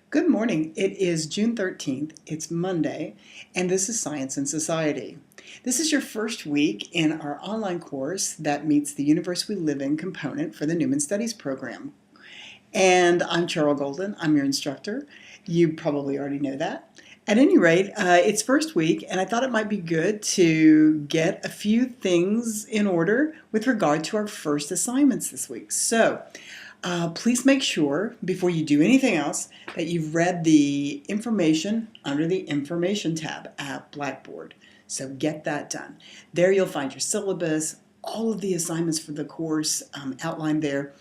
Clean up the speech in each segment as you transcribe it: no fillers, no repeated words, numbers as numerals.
Good morning. It is June 13th. It's Monday, and this is Science and Society. This is your first week in our online course that meets the Universe We Live In component for the Newman Studies program. And I'm Cheryl Golden. I'm your instructor. You probably already know that. At any rate, it's first week, and I thought it might be good to get a few things in order with regard to our first assignments this week. So, please make sure, before you do anything else, that you've read the information under the Information tab at Blackboard. So get that done. There you'll find your syllabus, all of the assignments for the course outlined there.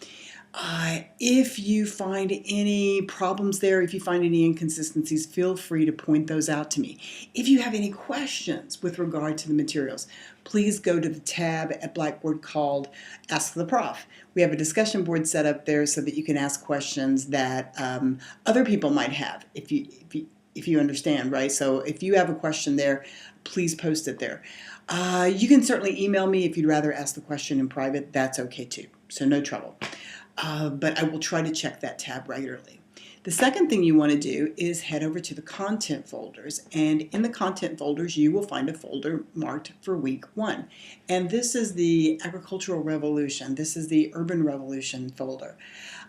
If you find any problems there, if you find any inconsistencies, feel free to point those out to me. If you have any questions with regard to the materials, please go to the tab at Blackboard called Ask the Prof. We have a discussion board set up there so that you can ask questions that other people might have, if you understand, right? So if you have a question there, please post it there. You can certainly email me if you'd rather ask the question in private. That's okay too, so no trouble. But I will try to check that tab regularly. The second thing you want to do is head over to the content folders, and in the content folders you will find a folder marked for week 1. And this is the Agricultural Revolution. This is the Urban Revolution folder.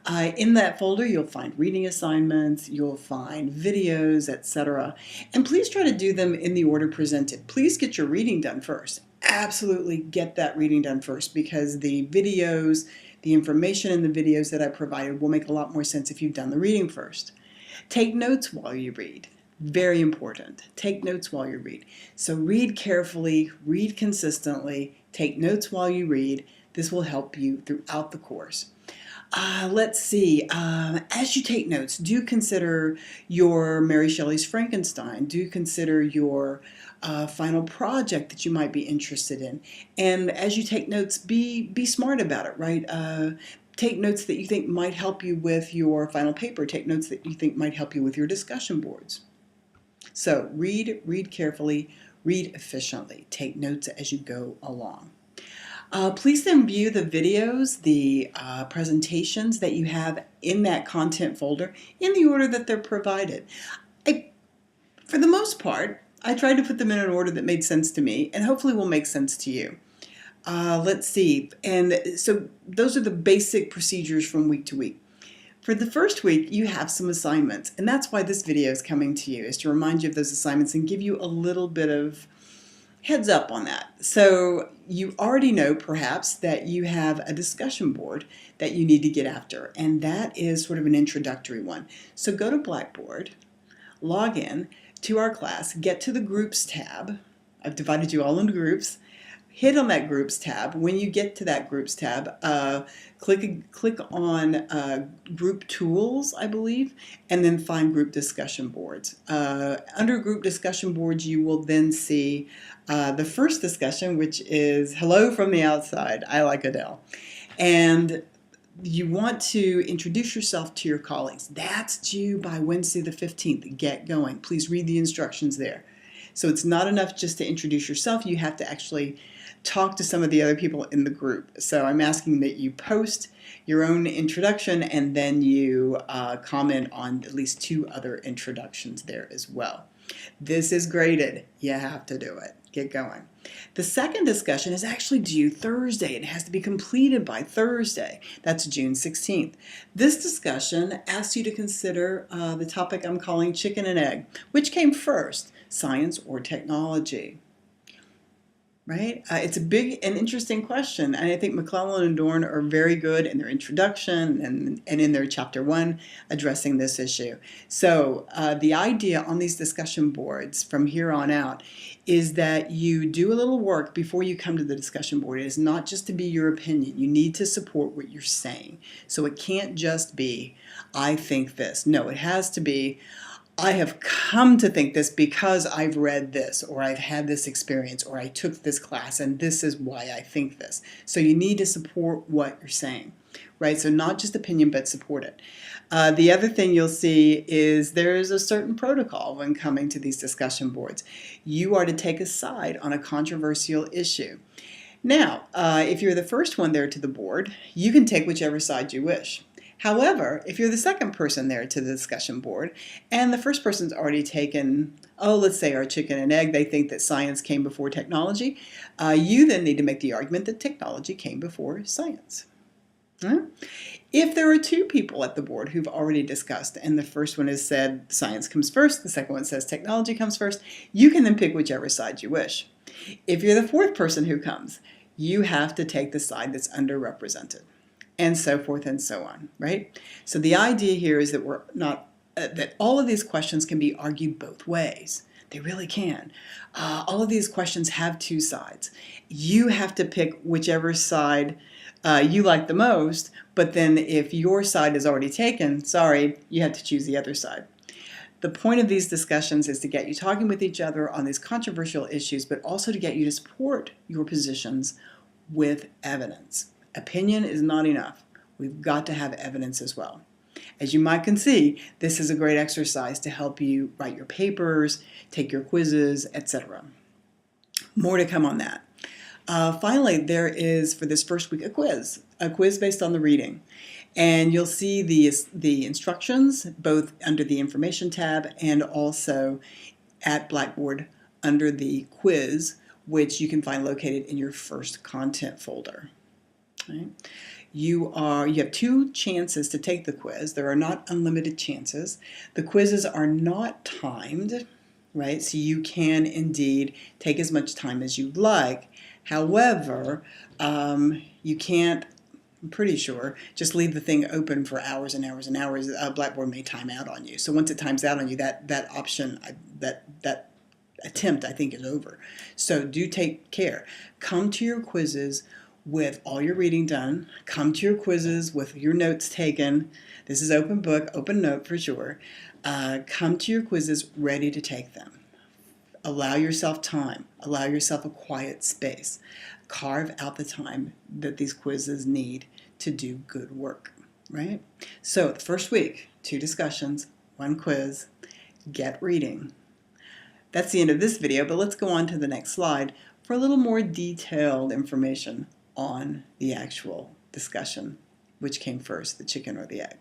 In that folder you'll find reading assignments, you'll find videos, etc. And please try to do them in the order presented. Please get your reading done first. Absolutely get that reading done first, because the videos, the information in the videos that I provided will make a lot more sense if you've done the reading first. Take notes while you read. Very important. Take notes while you read. So read carefully, read consistently, take notes while you read. This will help you throughout the course. Let's see, as you take notes, do consider your Mary Shelley's Frankenstein. Do consider your final project that you might be interested in. And as you take notes, be smart about it, right? Take notes that you think might help you with your final paper. Take notes that you think might help you with your discussion boards. So read carefully, read efficiently. Take notes as you go along. Please then view the videos, the presentations that you have in that content folder in the order that they're provided. For the most part, I tried to put them in an order that made sense to me and hopefully will make sense to you. Let's see. And so those are the basic procedures from week to week. For the first week, you have some assignments, and that's why this video is coming to you, is to remind you of those assignments and give you a little bit of heads up on that. So you already know perhaps that you have a discussion board that you need to get after, and that is sort of an introductory one. So go to Blackboard, log in to our class, get to the Groups tab. I've divided you all into groups. Hit on that Groups tab. When you get to that Groups tab, click on Group Tools, I believe, and then find Group Discussion Boards. Under Group Discussion Boards, you will then see the first discussion, which is Hello from the Outside. I like Adele. And you want to introduce yourself to your colleagues. That's due by Wednesday the 15th. Get going. Please read the instructions there. So it's not enough just to introduce yourself. You have to actually talk to some of the other people in the group. So I'm asking that you post your own introduction and then you comment on at least 2 other introductions there as well. This is graded. You have to do it. Get going. The second discussion is actually due Thursday. It has to be completed by Thursday. That's June 16th. This discussion asks you to consider the topic I'm calling chicken and egg. Which came first, science or technology? Right? It's a big and interesting question, and I think McClellan and Dorn are very good in their introduction and in their chapter 1 addressing this issue. So the idea on these discussion boards from here on out is that you do a little work before you come to the discussion board. It is not just to be your opinion. You need to support what you're saying. So it can't just be, I think this. No, it has to be, I have come to think this because I've read this, or I've had this experience, or I took this class, and this is why I think this. So you need to support what you're saying, right? So not just opinion, but support it. The other thing you'll see is there is a certain protocol when coming to these discussion boards. You are to take a side on a controversial issue. Now, if you're the first one there to the board, you can take whichever side you wish. However, if you're the second person there to the discussion board and the first person's already taken, oh, let's say our chicken and egg, they think that science came before technology, you then need to make the argument that technology came before science. If there are two people at the board who've already discussed, and the first one has said science comes first, the second one says technology comes first, you can then pick whichever side you wish. If you're the fourth person who comes, you have to take the side that's underrepresented, and so forth and so on, right? So the idea here is that we're not that all of these questions can be argued both ways. They really can. All of these questions have two sides. You have to pick whichever side you like the most, but then if your side is already taken, sorry, you have to choose the other side. The point of these discussions is to get you talking with each other on these controversial issues, but also to get you to support your positions with evidence. Opinion is not enough. We've got to have evidence as well. As you might can see, this is a great exercise to help you write your papers, take your quizzes, etc. More to come on that. Finally, there is, for this first week, a quiz based on the reading. And you'll see the instructions both under the information tab and also at Blackboard under the quiz, which you can find located in your first content folder. Right? You have two chances to take the quiz. There are not unlimited chances. The quizzes are not timed, right? So you can indeed take as much time as you'd like. However, you can't, I'm pretty sure, just leave the thing open for hours and hours and hours. Blackboard may time out on you. So once it times out on you, that option, that attempt, I think, is over. So do take care. Come to your quizzes with all your reading done. Come to your quizzes with your notes taken. This is open book, open note for sure. Come to your quizzes ready to take them. Allow yourself time. Allow yourself a quiet space. Carve out the time that these quizzes need to do good work, right? So the first week, 2 discussions, 1 quiz, get reading. That's the end of this video, but let's go on to the next slide for a little more detailed information on the actual discussion, which came first, the chicken or the egg.